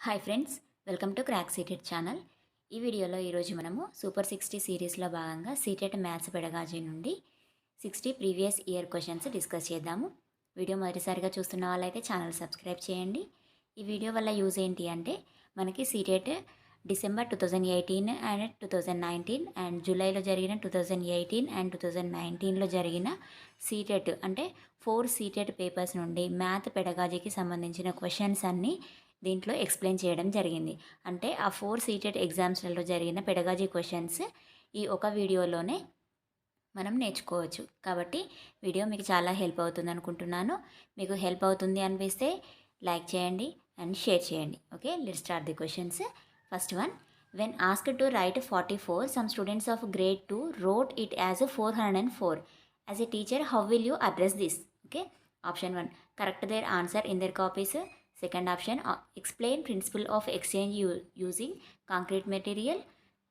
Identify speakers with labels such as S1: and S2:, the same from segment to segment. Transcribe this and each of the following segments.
S1: Hi friends, welcome to crack seated channel. ఈ వీడియోలో ఈరోజు మనము సూపర్ 60 సిరీస్లో భాగంగా సీటెడ్ మ్యాథ్స్ పెడగాజీ నుండి 60 ప్రీవియస్ ఇయర్ క్వశ్చన్స్ డిస్కస్ చేద్దాము. వీడియో మొదటిసారిగా చూస్తున్న వాళ్ళైతే ఛానల్ సబ్స్క్రైబ్ చేయండి. ఈ వీడియో వల్ల యూజ్ ఏంటి అంటే మనకి సీటెట్ డిసెంబర్ 2018 అండ్ 2019 అండ్ జూలైలో జరిగిన 2018 అండ్ 2019లో జరిగిన సీటెట్ అంటే 4 సీటెట్ పేపర్స్ నుండి మ్యాథ్ పెడగాజీకి సంబంధించిన క్వశ్చన్స్ అన్నీ దీంట్లో ఎక్స్ప్లెయిన్ చేయడం జరిగింది. అంటే ఆ 4 సీటెడ్ ఎగ్జామ్స్లలో జరిగిన పెడగాజీ క్వశ్చన్స్ ఈ ఒక వీడియోలోనే మనం నేర్చుకోవచ్చు. కాబట్టి వీడియో మీకు చాలా హెల్ప్ అవుతుంది అనుకుంటున్నాను. మీకు హెల్ప్ అవుతుంది అనిపిస్తే లైక్ చేయండి అండ్ షేర్ చేయండి. Okay, let's start the questions. First one, when asked to write 44, some students of grade 2 wrote it as 404. As a teacher, how will you address this? Okay, option 1, correct their answer in their copies. Second option, explain principle of exchange using concrete material.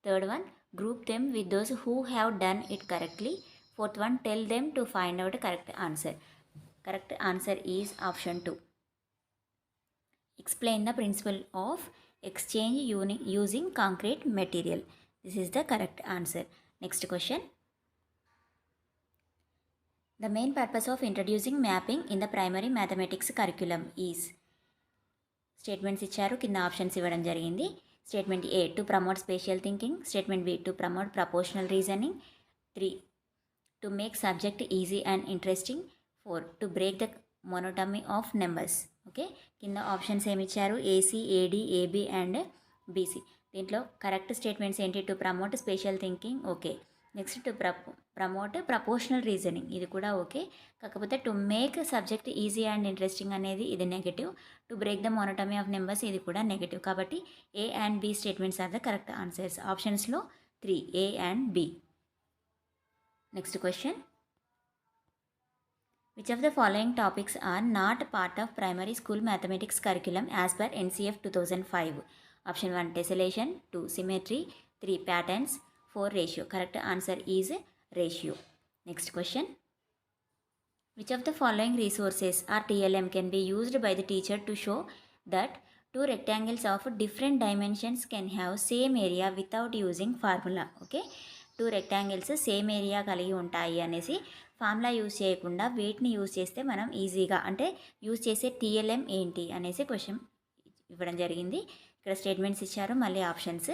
S1: Third one, group them with those who have done it correctly. Fourth one, tell them to find out correct answer. Correct answer is option 2. Explain the principle of exchange using concrete material. This is the correct answer. Next question. The main purpose of introducing mapping in the primary mathematics curriculum is. Statements ఇచ్చారు, కింద options ఇవ్వడం జరిగింది. Statement A, to promote spatial thinking. Statement B, to promote proportional reasoning. 3, to make subject easy and interesting. 4, to break the monotony of numbers. Okay, కింద options ఏమి ఇచ్చారు, AC, AD, AB and BC. దీంట్లో correct statements ఏంటి, to promote spatial thinking okay. Next to promote proportional reasoning, ఇది కూడా okay. కాకపోతే to make subject easy and interesting అనేది ఇది negative. To break the monotony of numbers ఇది కూడా negative. కాబట్టి A and B statements are the correct answers. ఆప్షన్స్లో 3, A and B. Next question, which of the following topics are not part of primary school mathematics curriculum as per NCF 2005? Option 1, tessellation. 2, symmetry. 3, patterns. 4, ratio. Correct answer is ratio. Next question, which of the following resources or TLM can be used by the teacher to show that two rectangles of different dimensions can have same area without using formula? Okay, 2 rectangles same area కలిగి ఉంటాయి అనేసి formula use చేయకుండా వీటిని use చేస్తే మనం ఈజీగా, అంటే use చేసే టీఎల్ఎం ఏంటి అనేసి క్వశ్చన్ ఇవ్వడం జరిగింది. ఇక్కడ స్టేట్మెంట్స్ ఇచ్చారు, మళ్ళీ options.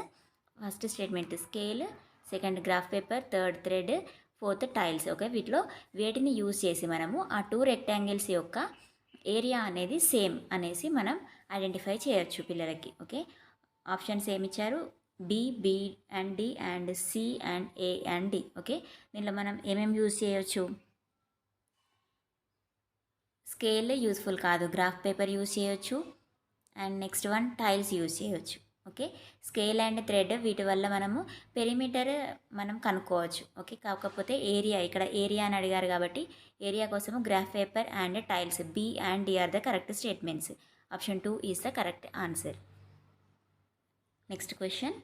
S1: First statement scale, second graph paper, third thread, fourth tiles. Okay, వీటిలో వేటిని యూజ్ చేసి మనము ఆ 2 రెక్టాంగిల్స్ యొక్క ఏరియా అనేది సేమ్ అనేసి మనం ఐడెంటిఫై చేయొచ్చు పిల్లలకి. ఓకే, ఆప్షన్స్ ఏమిచ్చారు, B, B and D and C and A and D. Okay, దీనిలో మనం ఏమేమి యూజ్ చేయొచ్చు, స్కేల్ యూస్ఫుల్ కాదు, గ్రాఫ్ పేపర్ యూజ్ చేయొచ్చు and next one tiles use చేయొచ్చు. ఓకే, స్కేల్ అండ్ థ్రెడ్ వీటి వల్ల మనము పెరిమీటర్ మనం కనుక్కోవచ్చు. ఓకే, కాకపోతే ఏరియా, ఇక్కడ ఏరియా అని అడిగారు కాబట్టి ఏరియా కోసము graph paper and tiles, B and D are the correct statements. Option 2 is the correct answer. Next question,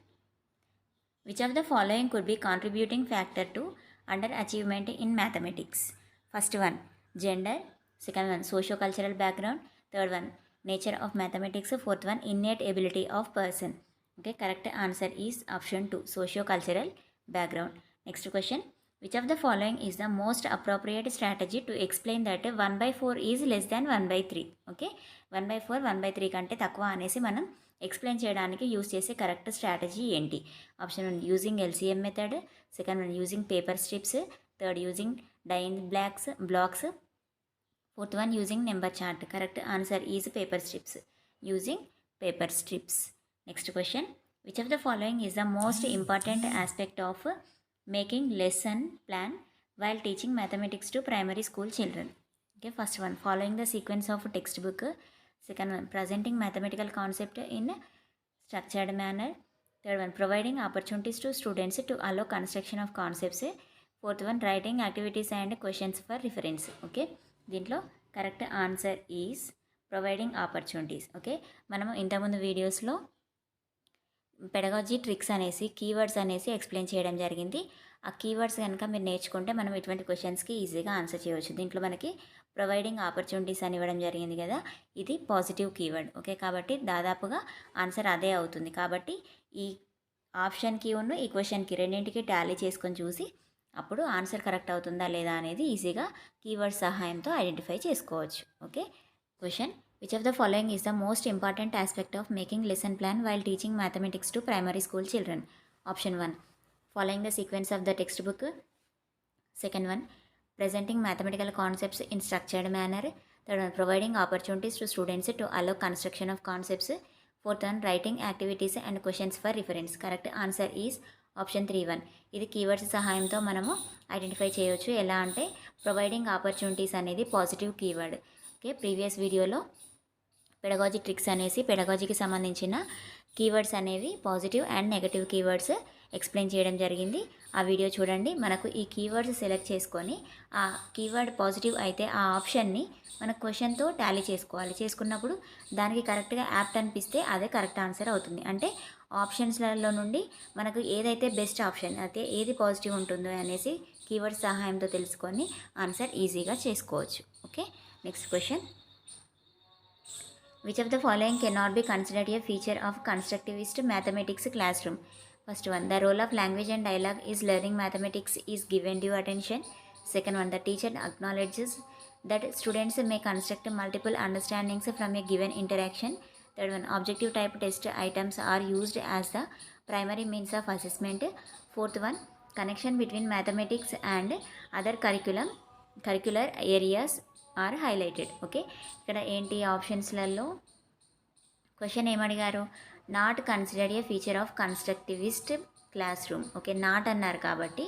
S1: which of the following could be contributing factor to under achievement in mathematics? First one, gender. Second one, socio-cultural background. Third one, nature of mathematics. Fourth one, innate ability of person. Okay, correct answer is option 2, socio-cultural background. Next question, which of the following is the most appropriate strategy to explain that 1/4 is less than 1/3? Okay, 1/4 1/3 కంటే తక్కువ అనేసి మనం explain చేయడానికి use చేసే correct strategy ఏంటి? Option 1, using LCM method. Second one, using paper strips. Third, using dying blocks. Fourth one, using number chart. Correct answer is paper strips, using paper strips. Next question, which of the following is the most important aspect of making lesson plan while teaching mathematics to primary school children? Okay, first one, following the sequence of textbook. Second one, presenting mathematical concept in structured manner. Third one, providing opportunities to students to allow construction of concepts. Fourth one, writing activities and questions for reference. Okay, దీంట్లో correct answer is providing opportunities. Okay, మనము ఇంతకుముందు వీడియోస్లో pedagogy tricks అనేసి keywords అనేసి explain చేయడం జరిగింది. ఆ keywords కనుక మీరు నేర్చుకుంటే మనం ఇటువంటి క్వశ్చన్స్కి ఈజీగా ఆన్సర్ చేయవచ్చు. దీంట్లో మనకి ప్రొవైడింగ్ ఆపర్చునిటీస్ అని ఇవ్వడం జరిగింది కదా, ఇది పాజిటివ్ కీవర్డ్. ఓకే, కాబట్టి దాదాపుగా ఆన్సర్ అదే అవుతుంది. కాబట్టి ఈ ఆప్షన్కి ఉన్న ఈ క్వశ్చన్కి రెండింటికి టాలీ చేసుకొని చూసి అప్పుడు ఆన్సర్ కరెక్ట్ అవుతుందా లేదా అనేది ఈజీగా కీవర్డ్ సహాయంతో ఐడెంటిఫై చేసుకోవచ్చు. Okay, question, which of the following is the most important aspect of making lesson plan while teaching mathematics to primary school children? Option 1, following the sequence of the textbook. Second one, presenting mathematical concepts in structured manner. Third one, providing opportunities to students to allow construction of concepts. Fourth one, writing activities and questions for reference. Correct answer is option 3(1). ఇది keywords సహాయంతో మనము identify చేయవచ్చు. ఎలా అంటే providing opportunities అనేది positive keyword. Okay, previous వీడియోలో pedagogy tricks అనేసి పెడగాజీకి సంబంధించిన కీవర్డ్స్ అనేవి positive and negative keywords explain చేయడం జరిగింది. ఆ వీడియో చూడండి. మనకు ఈ కీవర్డ్స్ సెలెక్ట్ చేసుకొని ఆ కీవర్డ్ పాజిటివ్ అయితే ఆ ఆప్షన్ని మన క్వశ్చన్తో టాలీ చేసుకోవాలి. చేసుకున్నప్పుడు దానికి కరెక్ట్గా యాప్ట్ అనిపిస్తే అదే కరెక్ట్ ఆన్సర్ అవుతుంది. అంటే ఆప్షన్స్లలో నుండి మనకు ఏదైతే బెస్ట్ ఆప్షన్ అయితే ఏది పాజిటివ్ ఉంటుందో అనేసి కీవర్డ్ సహాయంతో తెలుసుకొని ఆన్సర్ ఈజీగా చేసుకోవచ్చు. Okay, next question, which of the following cannot be considered a feature of constructivist mathematics classroom? First one, the role of language and dialogue is learning mathematics is given due attention. Second one, the teacher acknowledges that students may construct multiple understandings from a given interaction. Third one, objective type test items are used as the primary means of assessment. Fourth one, connection between mathematics and other curricular areas are highlighted. Okay, ఇక్కడ ఏంటి ఆప్షన్స్లలో question ఏమడిగారు? Not considered a feature of constructivist classroom. Okay, not అన్నారు కాబట్టి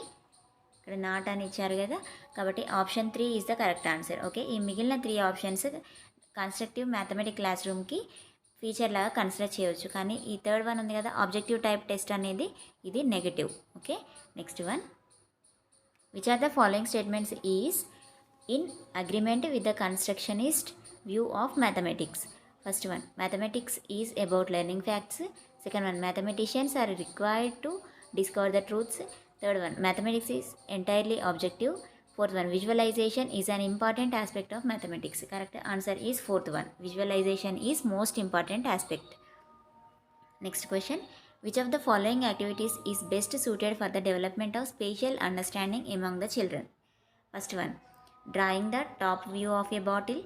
S1: ఇక్కడ not అని ఇచ్చారు కదా, కాబట్టి option 3 is the correct answer. Okay, ఈ మిగిలిన 3 ఆప్షన్స్ కన్స్ట్రక్టివ్ మ్యాథమెటిక్ క్లాస్ రూమ్కి ఫీచర్ లాగా కన్సిడర్ చేయవచ్చు. కానీ ఈ థర్డ్ వన్ ఉంది కదా, ఆబ్జెక్టివ్ టైప్ టెస్ట్ అనేది ఇది negative. Okay, next one, which are the following statements is in agreement with the constructionist view of mathematics? First one, mathematics is about learning facts. Second one, mathematicians are required to discover the truths. Third one, mathematics is entirely objective. Fourth one, visualization is an important aspect of mathematics. Correct answer is fourth one, visualization is most important aspect. Next question, which of the following activities is best suited for the development of spatial understanding among the children? First one, drawing the top view of a bottle.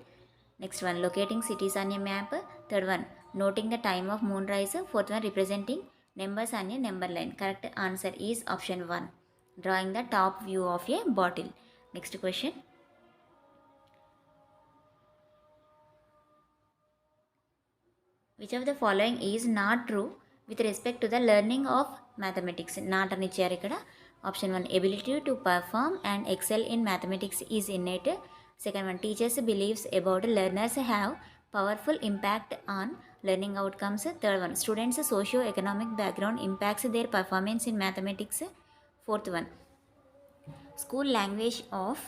S1: Next one, locating cities on a map. Third one, noting the time of moonrise. Fourth one, representing numbers on a number line. Correct answer is option 1, drawing the top view of a bottle. Next question, which of the following is not true with respect to the learning of mathematics? Not అని ఇచ్చారు ఇక్కడ. Option 1, ability to perform and excel in mathematics is innate. Second one, teachers beliefs about learners have powerful impact on learning outcomes. Third one, students socio-economic background impacts their performance in mathematics. Fourth one, school language of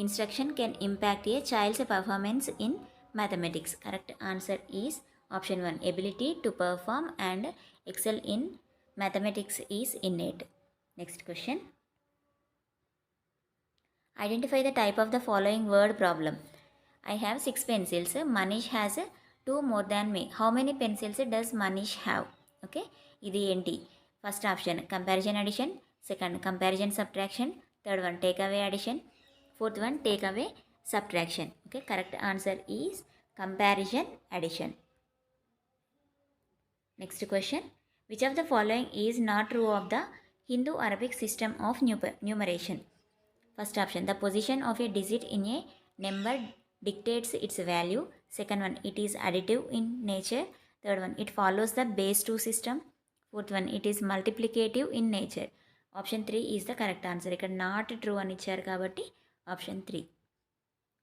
S1: instruction can impact a child's performance in mathematics. Correct answer is option 1, ability to perform and excel in mathematics is innate. Next question, identify the type of the following word problem. I have 6 pencils. Manish has 2 more than me. How many pencils does Manish have? Okay, ఇది ఏంటి? First option comparison addition. Second comparison subtraction. Third one take away addition. Fourth one take away subtraction. Okay, correct answer is comparison addition. Next question, which of the following is not true of the Hindu-Arabic system of numeration? First option, the position of a digit in a number dictates its value. Second one, it is additive in nature. Third one, it follows the base 2 system. Fourth one, it is multiplicative in nature. Option 3 is the correct answer. ఇక్కడ not true అని ఇచ్చారు కాబట్టి option 3.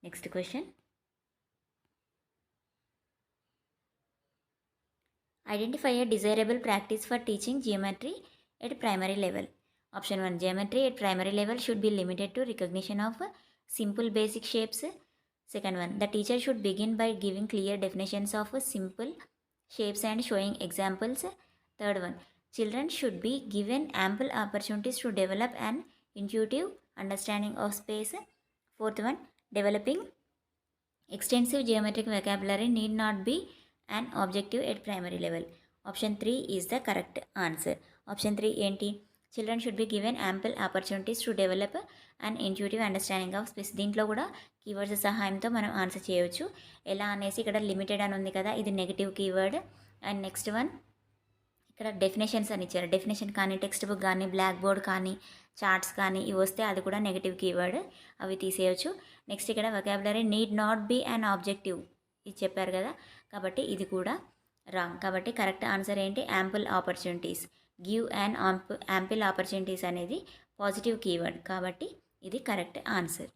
S1: Next question, identify a desirable practice for teaching geometry at primary level. Option 1, geometry at primary level should be limited to recognition of simple basic shapes. Second one, the teacher should begin by giving clear definitions of simple shapes and showing examples. Third one, children should be given ample opportunities to develop an intuitive understanding of space. Fourth one, developing Extensive geometric vocabulary need not be an objective at primary level. Option 3 is the correct answer. Option 3 ఏంటి? Children should be given ample opportunities to develop an intuitive understanding of space. దీంట్లో కూడా keywords సహాయంతో మనం answer చేయవచ్చు. ఎలా అనేసి ఇక్కడ limited అని ఉంది కదా, ఇది negative keyword. And next one ఇక్కడ డెఫినేషన్స్ అని ఇచ్చారు. డెఫినేషన్ కానీ టెక్స్ట్ బుక్ కానీ బ్లాక్ బోర్డ్ కానీ చార్ట్స్ కానీ ఇవి వస్తే అది కూడా నెగిటివ్ కీవర్డ్, అవి తీసేయచ్చు. నెక్స్ట్ ఇక్కడ vocabulary need not be an objective ఇది చెప్పారు కదా, కాబట్టి ఇది కూడా రాంగ్. కాబట్టి కరెక్ట్ ఆన్సర్ ఏంటి? Ample opportunities. Give and ample opportunities అనేది పాజిటివ్ కీవర్డ్, కాబట్టి ఇది correct answer.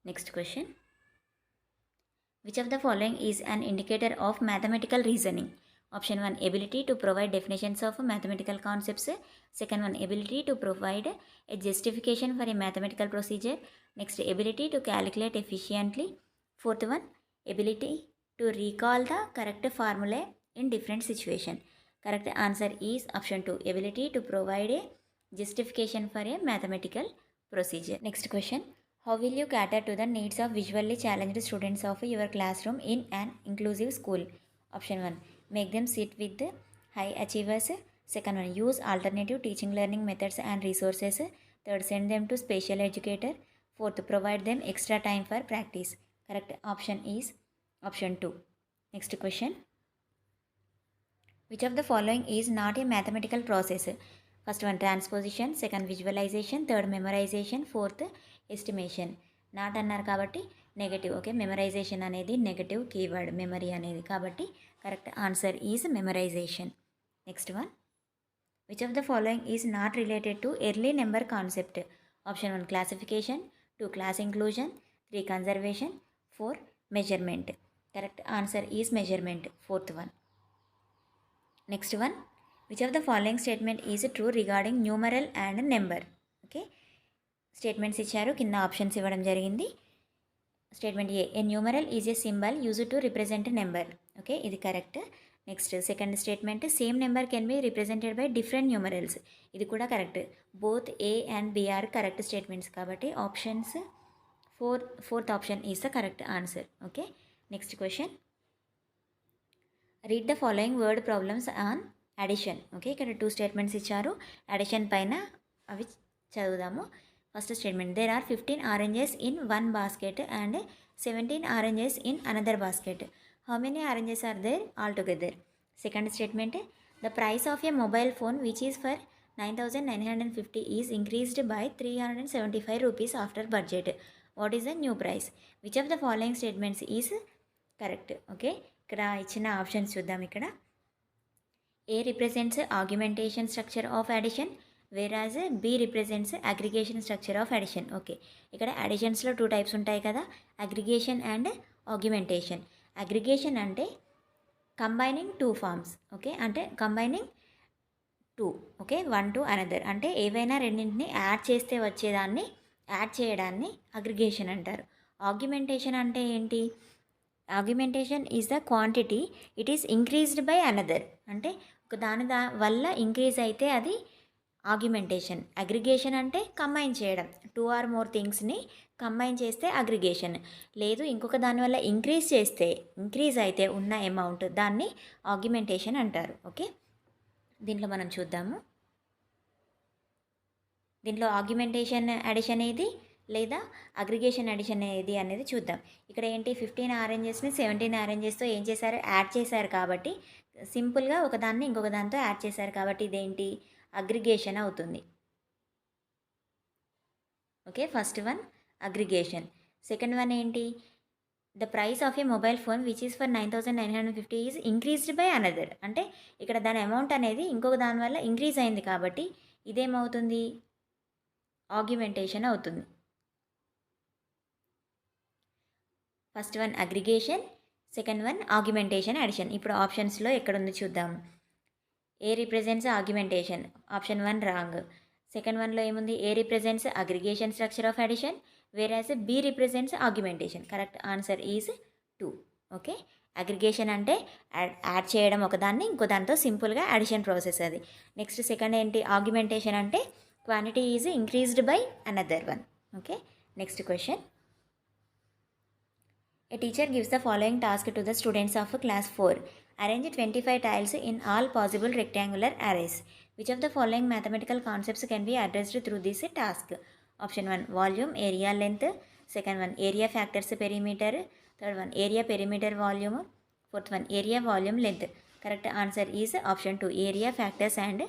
S1: Next question, which of the following is an indicator of mathematical reasoning? Option 1 ability to provide definitions of mathematical concepts. Second one ability to provide a justification for a mathematical procedure. Next ability to calculate efficiently. Fourth one ability to recall the correct formula in different situation. Correct answer is option 2 ability to provide a justification for a mathematical procedure. Next question, how will you cater to the needs of visually challenged students of your classroom in an inclusive school? Option 1 make them sit with the high achievers. Second one use alternative teaching learning methods and resources. Third send them to special educator. Fourth provide them extra time for practice. Correct option is option 2. Next question, which of the following is not a mathematical process? First one transposition, second visualization, third memorization, fourth estimation. Not అన్నారు కాబట్టి negative. Okay, memorisation అనేది negative keyword, memory అనేది, కాబట్టి correct answer is memorisation. Next one, which of the following is not related to early number concept? Option 1 classification, 2 class inclusion, 3 conservation, 4 measurement. Correct answer is measurement, fourth one. Next one, which of the following statement is true regarding numeral and number? Okay, statements ఇచ్చారు, కింద options ఇవ్వడం జరిగింది. Statement A, a numeral is a symbol used to represent number. Okay, ఇది correct. Next second statement, same number can be represented by different numerals. ఇది కూడా correct. Both A and B are correct statements, కాబట్టి options fourth option is the correct answer. Okay, next question, read the following word problems on addition. Okay, ఇక్కడ 2 statements ఇచ్చారు, addition పైన అవి చదువుదాము. First statement, there are 15 oranges in one basket and 17 oranges in another basket. How many oranges are there all together? Second statement, the price of a mobile phone which is for 9,950 is increased by 375 rupees after budget. What is the new price? Which of the following statements is correct? Okay, ఇక్కడ ఇచ్చిన options చూద్దాం. ఇక్కడ A represents augmentation structure of addition, whereas B represents aggregation structure of addition. Okay, ఇక్కడ అడిషన్స్లో 2 types ఉంటాయి కదా, aggregation and augmentation. Aggregation అంటే combining 2 forms. Okay, అంటే కంబైనింగ్ 2, ఓకే, 1 to అనదర్, అంటే ఏవైనా రెండింటిని యాడ్ చేస్తే వచ్చేదాన్ని యాడ్ చేయడాన్ని అగ్రిగేషన్ అంటారు. ఆగ్యుమెంటేషన్ అంటే ఏంటి? Augmentation is the quantity it is increased by another, అంటే ఒక దాని వల్ల ఇంక్రీజ్ అయితే అది ఆగ్యుమెంటేషన్. అగ్రిగేషన్ అంటే కంబైన్ చేయడం, 2 or more థింగ్స్ని కంబైన్ చేస్తే అగ్రిగేషన్. లేదు, ఇంకొక దానివల్ల ఇంక్రీజ్ అయితే ఉన్న అమౌంట్, దాన్ని ఆగ్యుమెంటేషన్ అంటారు. ఓకే, దీంట్లో మనం చూద్దాము. దీంట్లో ఆగ్యుమెంటేషన్ అడిషన్ ఏది లేదా అగ్రిగేషన్ అడిషన్ ఏది అనేది చూద్దాం. ఇక్కడ ఏంటి, 15 ఆరెంజెస్ని 17 ఆరెంజెస్తో ఏం చేశారు, యాడ్ చేశారు. కాబట్టి సింపుల్గా ఒకదాన్ని ఇంకొక దాంతో యాడ్ చేశారు, కాబట్టి ఇదేంటి, అగ్రిగేషన్ అవుతుంది. Okay, first one aggregation. Second one ఏంటి, the price of a mobile phone which is for 9,950 is increased by another, అంటే ఇక్కడ దాని అమౌంట్ అనేది ఇంకొక దాని వల్ల ఇంక్రీజ్ అయింది, కాబట్టి ఇదేమవుతుంది, ఆగ్యుమెంటేషన్ అవుతుంది. First one aggregation, second one augmentation addition. ఇప్పుడు ఆప్షన్స్లో ఎక్కడుంది చూద్దాము. A represents augmentation, option 1 wrong. Second వన్లో ఏముంది, A represents aggregation structure of addition, whereas B represents augmentation. Correct answer is 2. Okay, aggregation అంటే యాడ్ చేయడం ఒకదాన్ని ఇంకో దాంతో, సింపుల్గా అడిషన్ ప్రాసెస్ అది. నెక్స్ట్ సెకండ్ ఏంటి, ఆగ్యుమెంటేషన్ అంటే quantity is increased by another one. Okay, next question, A teacher gives the following task to the students of class 4. Arrange 25 tiles in all possible rectangular arrays. Which of the following mathematical concepts can be addressed through this task? Option 1 volume, area, length. Second one area factors perimeter. Third one area perimeter volume. Fourth one area volume length. Correct answer is option 2 area factors and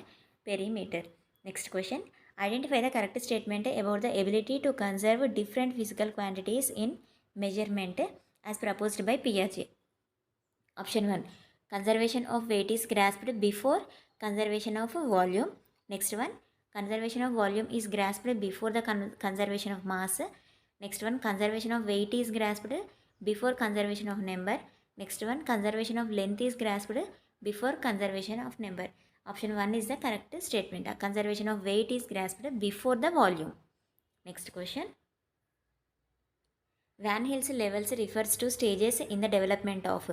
S1: perimeter. Next question. Identify the correct statement about the ability to conserve different physical quantities in measurement as proposed by Piaget. Option 1 conservation of weight is grasped before conservation of volume. Next one conservation of volume is grasped before the conservation of mass. Next one conservation of weight is grasped before conservation of number. Next one conservation of length is grasped before conservation of number. Option 1 is the correct statement. Conservation of weight is grasped before the volume. Next question. Van Hill's levels refers to stages in the development of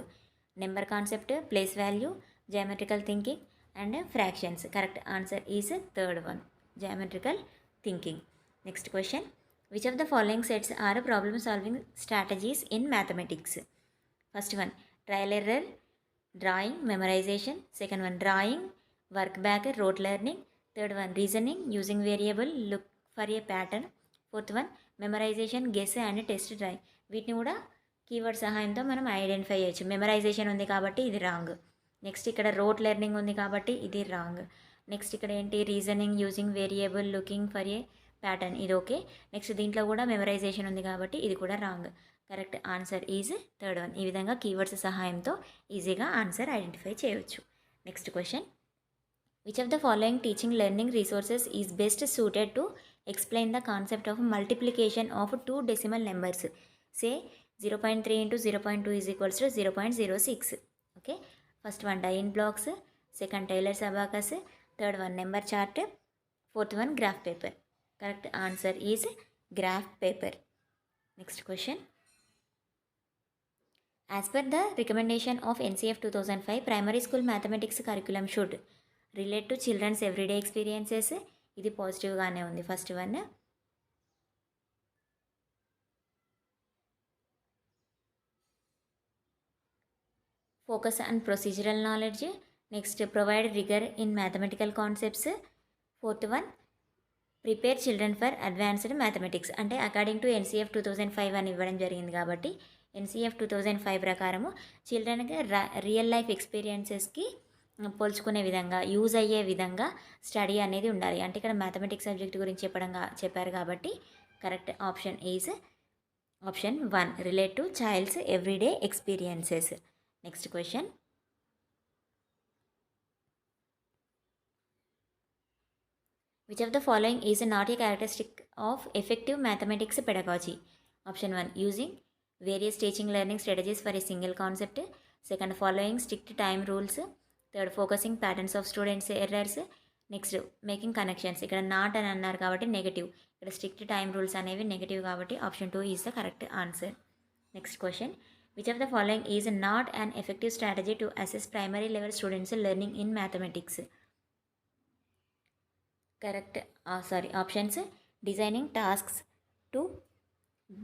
S1: number concept, place value, geometrical thinking and fractions. Correct answer is third one, geometrical thinking. Next question. Which of the following sets are problem solving strategies in mathematics? First one trial error, drawing, memorization. Second one drawing, work back, rote learning. Third one reasoning, using variable, look for a pattern. Fourth one memorisation guess and test drive. వీటిని కూడా keyword సహాయంతో మనం identify చేయొచ్చు. Memorisation ఉంది కాబట్టి ఇది wrong. Next ఇక్కడ rote learning ఉంది కాబట్టి ఇది రాంగ్. నెక్స్ట్ ఇక్కడ ఏంటి reasoning, using variable, looking for a pattern, ఇది ఓకే. నెక్స్ట్ దీంట్లో కూడా మెమరైజేషన్ ఉంది కాబట్టి ఇది కూడా wrong. Correct answer is third one. ఈ విధంగా కీవర్డ్స్ సహాయంతో ఈజీగా ఆన్సర్ ఐడెంటిఫై చేయవచ్చు. Next question. Which of the following teaching learning resources is best suited to explain the concept of multiplication of two decimal numbers? Say 0.3 into 0.2 is equals to 0.06. Okay, first one die in blocks, second Taylor's abacus, third one number chart, fourth one graph paper. Correct answer is graph paper. Next question. As per the recommendation of NCF 2005, primary school mathematics curriculum should relate to children's everyday experiences. ఇది పాజిటివ్గానే ఉంది. First one focus on procedural knowledge. Next provide రిగర్ in mathematical concepts. Fourth one prepare children for advanced mathematics. అంటే according to NCF 2005 అని ఇవ్వడం జరిగింది కాబట్టి NCF 2005 ప్రకారము చిల్డ్రన్కి real life ఎక్స్పీరియన్సెస్కి పోల్చుకునే విధంగా యూజ్ అయ్యే విధంగా స్టడీ అనేది ఉండాలి. అంటే ఇక్కడ మ్యాథమెటిక్స్ సబ్జెక్ట్ గురించి చెప్పారు కాబట్టి correct option is option 1 relate to child's everyday experiences. Next question. Which of the following is not a characteristic of effective mathematics pedagogy? Option 1 using various teaching learning strategies for a single concept. Second following strict time rules. Third focusing patterns of students errors. Next making connections. ఇక్కడ not అని అన్నారు కాబట్టి negative. ఇక్కడ strict time rules అనేవి negative కాబట్టి option 2 is the correct answer. Next question. Which of the following is not an effective strategy to assess primary level students learning in mathematics? Correct options designing tasks to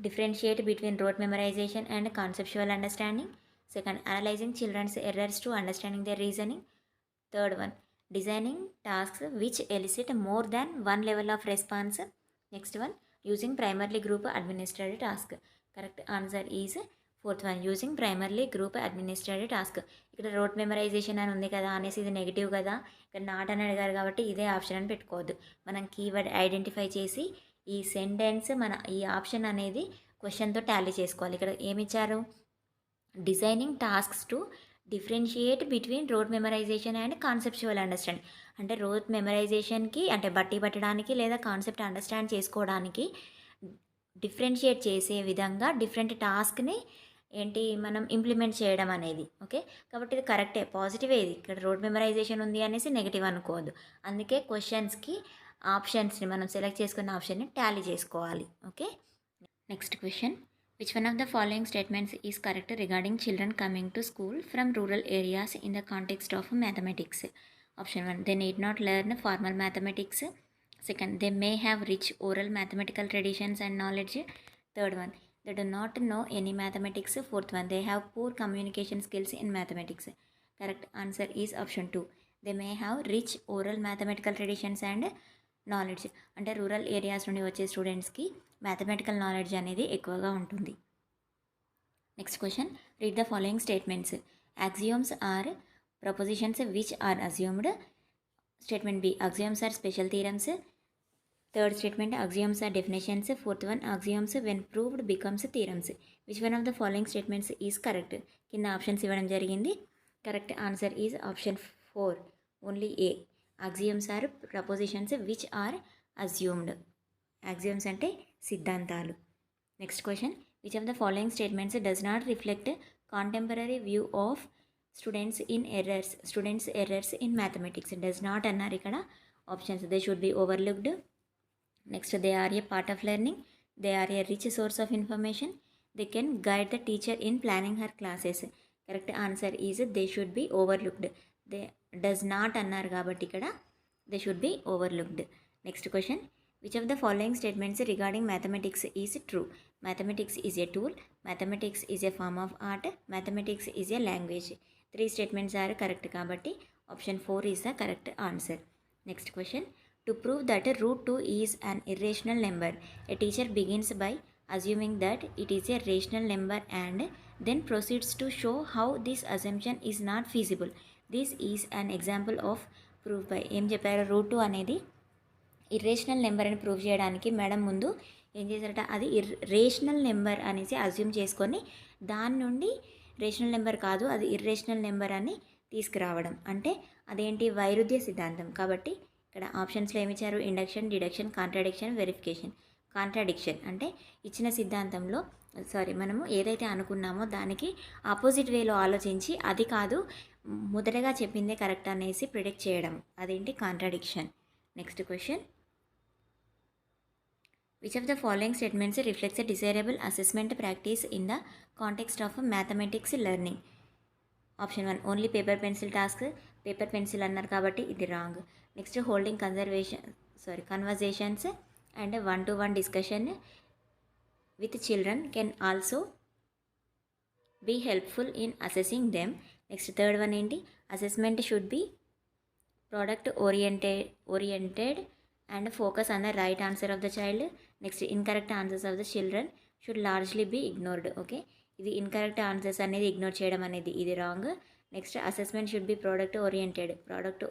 S1: differentiate between rote memorization and conceptual understanding. Second, analyzing children's errors to understanding their reasoning. Third one, designing tasks which elicit more than one level of response. Next one, using primarily group administered task. Correct answer is fourth one, using primarily group administered task. ఇక్కడ wrote memorisation అని ఉంది కదా అనేసి ఇది negative కదా, ఇక్కడ not అని అడిగారు కాబట్టి ఇదే ఆప్షన్ అని పెట్టుకోవద్దు. మనం కీవర్డ్ ఐడెంటిఫై చేసి ఈ సెంటెన్స్ ఈ ఆప్షన్ అనేది క్వశ్చన్తో టాలీ చేసుకోవాలి. ఇక్కడ ఏమిచ్చారు? Designing tasks to differentiate between rote memorisation and conceptual understanding. అంటే రోడ్ మెమరైజేషన్కి అంటే బట్టి పట్టడానికి లేదా కాన్సెప్ట్ అండర్స్టాండ్ చేసుకోవడానికి డిఫరెన్షియేట్ చేసే విధంగా డిఫరెంట్ టాస్క్ని మనం ఇంప్లిమెంట్ చేయడం అనేది. ఓకే, కాబట్టి ఇది కరెక్టే, పాజిటివ్. ఇది ఇక్కడ రోడ్ మెమరైజేషన్ ఉంది అనేసి నెగిటివ్ అనుకోవద్దు. అందుకే క్వశ్చన్స్కి ఆప్షన్స్ని మనం సెలెక్ట్ చేసుకున్న ఆప్షన్ని టాలీ చేసుకోవాలి. Okay, next question. Which one of the following statements is correct regarding children coming to school from rural areas in the context of mathematics? Option 1, they need not learn formal mathematics. Second, they may have rich oral mathematical traditions and knowledge. Third one, They do not know any mathematics. Fourth one, they have poor communication skills in mathematics. Correct answer is option 2. They may have rich oral mathematical traditions and knowledge. అంటే rural areas నుండి వచ్చే స్టూడెంట్స్కి mathematical knowledge అనేది ఎక్కువగా ఉంటుంది. Next question, read the following statements. Axioms are propositions which are assumed. Statement B, axioms are special theorems. Third statement, axioms are definitions. Fourth one, axioms when proved becomes theorems. Which one of the following statements is correct. కింద options ఇవ్వడం జరిగింది. Correct answer is option 4, only A. axioms are propositions which are assumed. axioms అంటే సిద్ధాంతాలు. Next question, which of the following statements does not reflect contemporary view of students errors in mathematics. Does not అన్నారు ఇక్కడ. Options, they should be overlooked. Next, they are a part of learning. They are a rich source of information. They can guide the teacher in planning her classes. Correct answer is they should be overlooked. They does not అన్నారు కాబట్టి ఇక్కడ they should be overlooked. Next question, which of the following statements regarding mathematics is true. Mathematics is a tool. Mathematics is a form of art. Mathematics is a language. 3 statements are correct కాబట్టి option 4 is the correct answer. Next question, to prove that √2 is an irrational number, a teacher begins by assuming that it is a rational number and then proceeds to show how this assumption is not feasible. This is an example of proof by. ఏం చెప్పారు, √2 అనేది irrational number అని prove చేయడానికి madam ముందు ఏం చేశారట, అది rational number అనేసి అజ్యూమ్ చేసుకొని దాని నుండి రేషనల్ నెంబర్ కాదు అది ఇర్రేషనల్ నెంబర్ అని తీసుకురావడం. అంటే అదేంటి, వైరుధ్య సిద్ధాంతం. కాబట్టి ఇక్కడ ఆప్షన్స్లో ఏమి ఇచ్చారు, induction, deduction, contradiction, verification. Contradiction అంటే ఇచ్చిన సిద్ధాంతంలో మనము ఏదైతే అనుకున్నామో దానికి ఆపోజిట్ వేలో ఆలోచించి అది కాదు మొదటగా చెప్పిందే కరెక్ట్ అనేసి ప్రిడిక్ట్ చేయడం, అదేంటి, contradiction. Next question, which of the following statements reflects a desirable assessment practice in the context of mathematics learning. Option 1, only paper pencil task. Paper pencil అన్నారు కాబట్టి ఇది wrong. Next, holding conversations and one-to-one discussion with children can also be helpful in assessing them. Next, third one ఏంటి, assessment should be product oriented and focus on the right answer of the child. Next, incorrect answers of the children should largely be ignored. Okay, ఇది incorrect answers అనేది ignore చేయడం అనేది ఇది wrong. Next, assessment should be product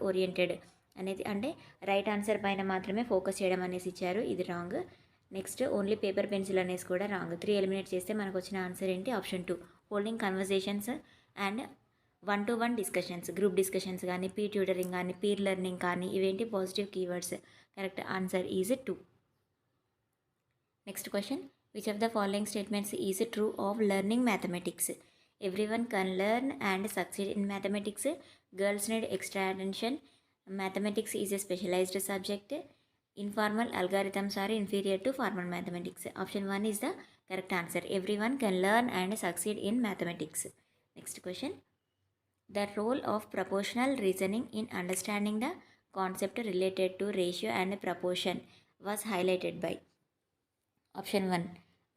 S1: oriented అనేది అంటే right answer పైన మాత్రమే focus చేయడం అనేసి ఇచ్చారు, ఇది wrong. Next, only paper pencil అనేసి కూడా రాంగ్. 3 ఎలిమినేట్ చేస్తే మనకు వచ్చిన ఆన్సర్ ఏంటి, option 2, holding conversations and 1-to-1 discussions. Group discussions కానీ, పీ ట్యూటరింగ్ కానీ, పీర్ లెర్నింగ్ కానీ, ఇవేంటి, positive keywords. Correct answer is 2. Next question, which of the following statements is true of learning mathematics. Everyone can learn and succeed in mathematics. Girls need extra attention. Mathematics is a specialized subject. Informal algorithms are inferior to formal mathematics. Option 1 is the correct answer. Everyone can learn and succeed in mathematics. Next question. The role of proportional reasoning in understanding the concept related to ratio and proportion was highlighted by. Option 1,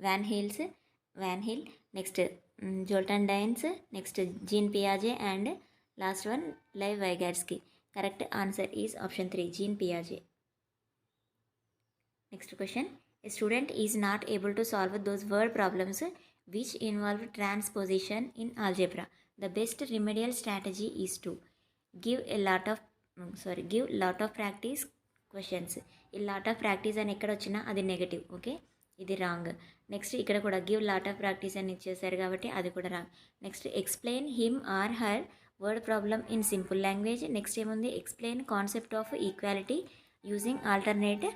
S1: Van Hill. Next, Jolton Dines. Next, Jean Piaget, and last one, Lev Vygotsky. Correct answer is option 3, Jean Piaget. Next question, a student is not able to solve those word problems which involve transposition in algebra. The best remedial strategy is to give lot of practice questions. ఈ lot of practice అని ఎక్కడ వచ్చినా అది negative. Okay, ఇది wrong. Next, ఇక్కడ కూడా give lot of practice అని ఇచ్చేసారు కాబట్టి అది కూడా wrong. Next, explain him or her word problem in simple language. Next ఏముంది, explain concept of equality using alternate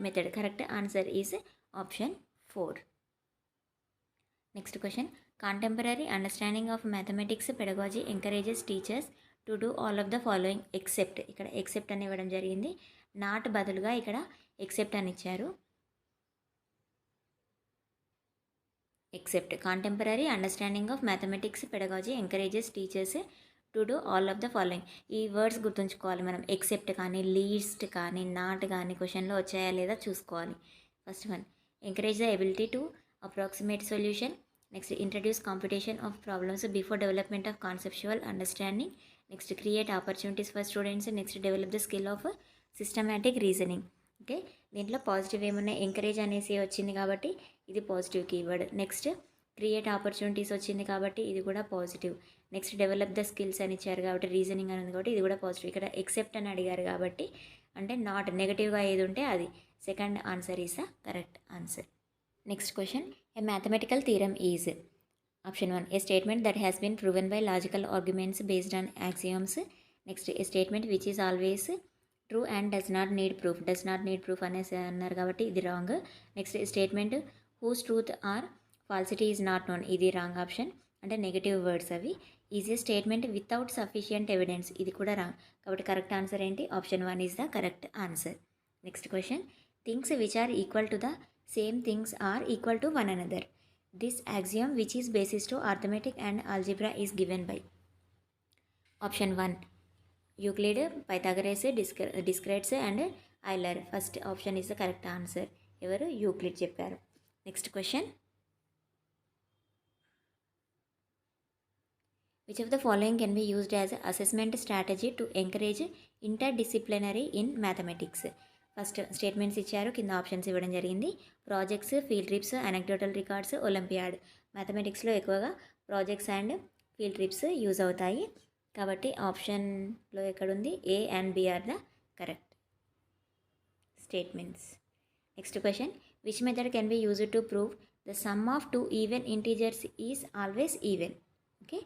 S1: method. Correct answer is option 4. Next question, contemporary understanding of mathematics pedagogy encourages teachers to do all of the following except. ఇక్కడ except అని ఇవ్వడం జరిగింది, not బదులుగా ఇక్కడ except అని ఇచ్చారు. Except contemporary understanding of mathematics pedagogy encourages teachers to do all of the following. ఈ words గుర్తుంచుకోవాలి మనం. ఎక్సెప్ట్ కానీ, లీస్ట్ కానీ, నాట్ కానీ క్వశ్చన్లో వచ్చాయా లేదా చూసుకోవాలి. First one, encourage the ability to approximate solution. Next, introduce computation of problems before development of conceptual understanding. Next, create opportunities for students. Next, develop the skill of systematic reasoning. Okay, దీంట్లో positive ఏమన్నా encourage అనేసి వచ్చింది కాబట్టి ఇది positive keyword. Next create opportunities వచ్చింది కాబట్టి ఇది కూడా positive. Next develop the skills అని ఇచ్చారు కాబట్టి రీజనింగ్ అని ఉంది కాబట్టి ఇది కూడా పాజిటివ్. ఇక్కడ ఎక్సెప్ట్ అని అడిగారు కాబట్టి అంటే నాట్ నెగటివ్గా ఏది ఉంటే అది second answer is the correct answer. Next question, a mathematical theorem is option 1 a statement that has been proven by logical arguments based on axioms. Next a statement which is always true and does not need proof. Does not need proof అనేసి అన్నారు కాబట్టి ఇది wrong. Next statement whose truth or falsity is not known. ఇది wrong option, అంటే negative words అవి. Is a statement without sufficient evidence. ఇది కూడా wrong కాబట్టి కరెక్ట్ ఆన్సర్ ఏంటి? Option 1 is the correct answer. Next question, things which are equal to the same things are equal to one another. This axiom which is basis to arithmetic and algebra is given by. Option 1 Euclid, Pythagoras, Descartes and Euler. First option is the correct answer. ఎవరు? Euclid చెప్పారు. Next question, which of the following can be used as assessment strategy to encourage interdisciplinary in mathematics. First statements ఇచ్చారు, కింద options ఇవ్వడం జరిగింది. Projects, field trips, anecdotal records, olympiad. మ్యాథమెటిక్స్లో ఎక్కువగా projects and field trips use అవుతాయి కాబట్టి ఆప్షన్లో ఎక్కడుంది? A and B are the correct statements. Next question, which method can be used to prove the sum of two even integers is always even. Okay,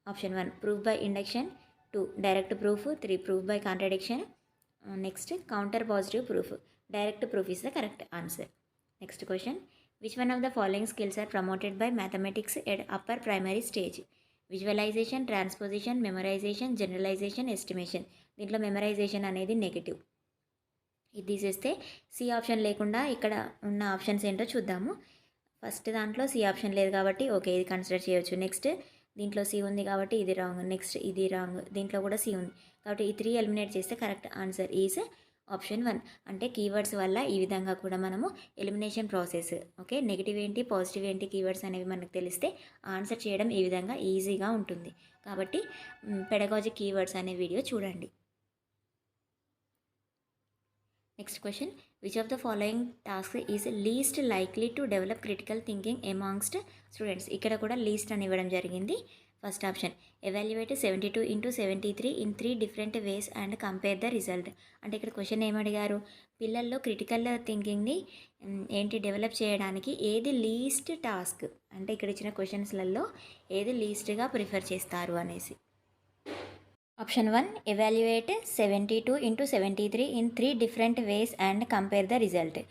S1: option 1 proof by induction, 2 direct proof, 3 proof by contradiction, next contrapositive proof. Direct proof is the correct answer. Next question, which one of the following skills are promoted by mathematics at upper primary stage. Visualisation, transposition, memorisation, generalisation, estimation. దీంట్లో memorisation అనేది negative. ఇది తీసేస్తే C option లేకుండా ఇక్కడ ఉన్న options ఏంటో చూద్దాము. First దాంట్లో సి ఆప్షన్ లేదు కాబట్టి ఓకే, ఇది కన్సిడర్ చేయొచ్చు. నెక్స్ట్ దీంట్లో సి ఉంది కాబట్టి ఇది రాంగ్. నెక్స్ట్ ఇది రాంగ్, దీంట్లో కూడా సి ఉంది కాబట్టి ఈ 3 ఎలిమినేట్ చేస్తే కరెక్ట్ ఆన్సర్ ఈజ్ ఆప్షన్ 1. అంటే కీవర్డ్స్ వల్ల ఈ విధంగా కూడా మనము ఎలిమినేషన్ ప్రాసెస్. ఓకే, నెగిటివ్ ఏంటి పాజిటివ్ ఏంటి కీవర్డ్స్ అనేవి మనకు తెలిస్తే ఆన్సర్ చేయడం ఈ విధంగా ఈజీగా ఉంటుంది. కాబట్టి పెడగాజిక్ కీవర్డ్స్ అనే వీడియో చూడండి. Next question, which of the following task is least likely to develop critical thinking amongst students. ఇక్కడ కూడా లీస్ట్ అని ఇవ్వడం జరిగింది. First option, evaluate 72/73 in 3 different ways and compare the result. అంటే ఇక్కడ క్వశ్చన్ ఏమడిగారు? పిల్లల్లో క్రిటికల్ థింకింగ్ని ఏంటి డెవలప్ చేయడానికి ఏది లీస్ట్ టాస్క్, అంటే ఇక్కడ ఇచ్చిన క్వశ్చన్స్లలో ఏది లీస్ట్గా ప్రిఫర్ చేస్తారు అనేసి. Option 1 evaluate 72/73 in 3 different ways and compare the result.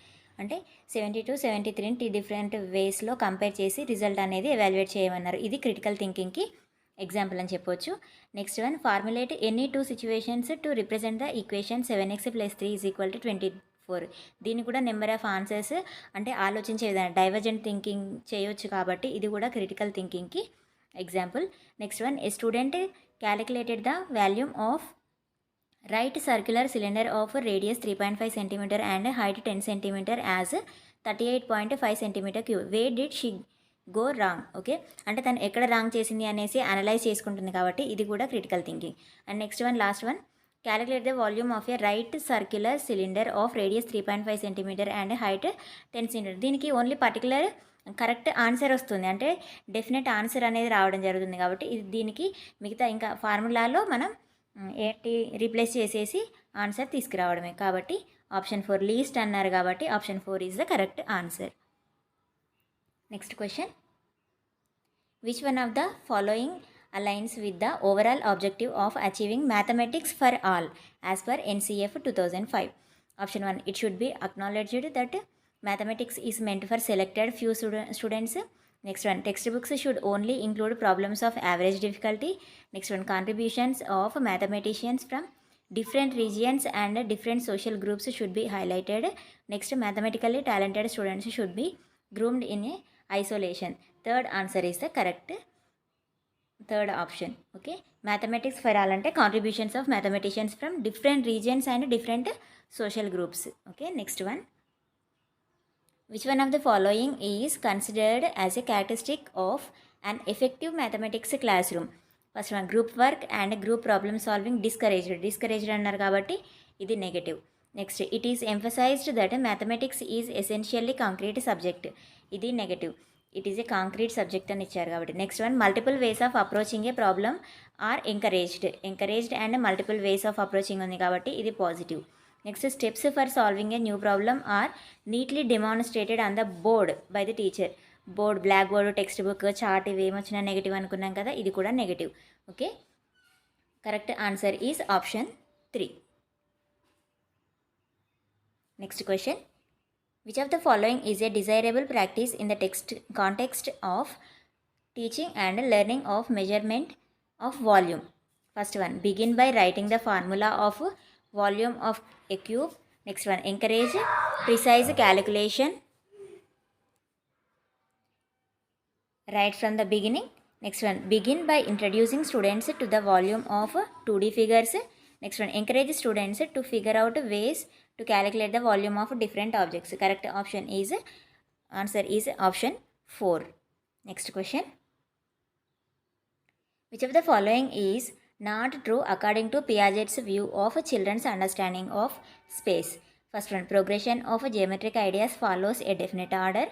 S1: అంటే 72, 73ని డిఫరెంట్ వేస్లో కంపేర్ చేసి రిజల్ట్ అనేది ఎవాల్యుయేట్ చేయమన్నారు. ఇది క్రిటికల్ థింకింగ్కి ఎగ్జాంపుల్ అని చెప్పొచ్చు. Next one, formulate any 2 situations to represent the equation 7x + 3 = 24. దీన్ని కూడా నెంబర్ ఆఫ్ ఆన్సర్స్ అంటే ఆలోచించే విధానం డైవర్జెంట్ థింకింగ్ చేయొచ్చు కాబట్టి ఇది కూడా క్రిటికల్ థింకింగ్కి example. Next one, a student calculated the volume of right circular cylinder of radius 3.5 cm and height 10 cm as 38.5 cm3. Where did she go wrong? Okay, అంటే తను ఎక్కడ రాంగ్ చేసింది అనేసి అనలైజ్ చేసుకుంటుంది కాబట్టి ఇది కూడా critical thinking. And next one, last one, calculate the volume of a right circular cylinder of radius 3.5 cm and height 10 cm. దీనికి ఓన్లీ పర్టికులర్ కరెక్ట్ ఆన్సర్ వస్తుంది, అంటే డెఫినెట్ ఆన్సర్ అనేది రావడం జరుగుతుంది కాబట్టి ఇది దీనికి మిగతా ఇంకా ఫార్ములాలో మనం ఏంటి రీప్లేస్ చేసేసి ఆన్సర్ తీసుకురావడమే. కాబట్టి ఆప్షన్ 4 లీస్ట్ అన్నారు కాబట్టి option 4 is the correct answer. Next question, which one of the following aligns with the overall objective of achieving mathematics for all as per NCF 2005. Option 1 it should be acknowledged that mathematics is meant for selected few students. Next one, textbooks should only include problems of average difficulty. Next one, contributions of mathematicians from different regions and different social groups should be highlighted. Next, mathematically talented students should be groomed in a isolation. Third answer is the correct third option. Okay, mathematics for all ante contributions of mathematicians from different regions and different social groups. Okay, next one, Which one of the following is considered as a characteristic of an effective mathematics classroom? First one, group work and group problem solving discouraged అన్నారు కాబట్టి ఇది negative. Next, it is emphasised that mathematics is essentially concrete subject, ఇది negative. It is a concrete subject అని ఇచ్చారు కాబట్టి. Next one, multiple ways of approaching a problem are encouraged and multiple ways of approaching ఉంది కాబట్టి ఇది positive. Next, steps for solving a new problem are neatly demonstrated on the board by the teacher. Board, black board, text book, chart ఇవి ఏమొచ్చినా negative అనుకున్నాం కదా, ఇది కూడా negative. Okay, correct answer is option 3. Next question, which of the following is a desirable practice in the context of teaching and learning of measurement of volume? First one, begin by writing the formula of volume of a cube. Next one, encourage precise calculation right from the beginning. Next one, begin by introducing students to the volume of 2D figures. Next one, encourage students to figure out ways to calculate the volume of different objects. Correct answer is option 4. Next question, which of the following is not true according to Piaget's view of children's understanding of space? First one, progression of geometric ideas follows a definite order.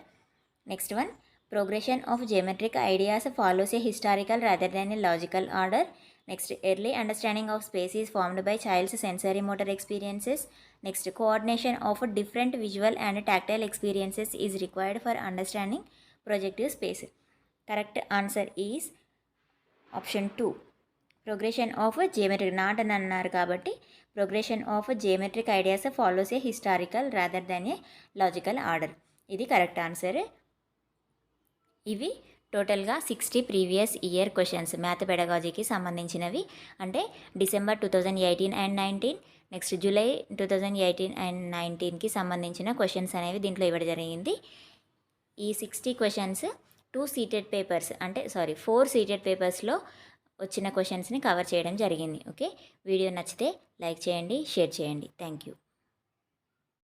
S1: Next one, progression of geometric ideas follows a historical rather than a logical order. Next, early understanding of space is formed by child's sensory motor experiences. Next, coordination of different visual and tactile experiences is required for understanding projective space. Correct answer is option 2. Progression of geometric, not అని అన్నారు కాబట్టి progression of geometric ideas follows a historical rather than a logical order, ఇది correct answer. ఇవి టోటల్గా 60 previous year questions math పెడగాజీకి సంబంధించినవి. అంటే December 2018 and 19, next July 2018 and 19కి సంబంధించిన క్వశ్చన్స్ అనేవి దీంట్లో ఇవ్వడం జరిగింది. ఈ 60 క్వశ్చన్స్ 4 సీటెడ్ పేపర్స్లో వచ్చిన క్వశ్చన్స్ని కవర్ చేయడం జరిగింది. ఓకే, వీడియో నచ్చితే లైక్ చేయండి, షేర్ చేయండి. Thank you.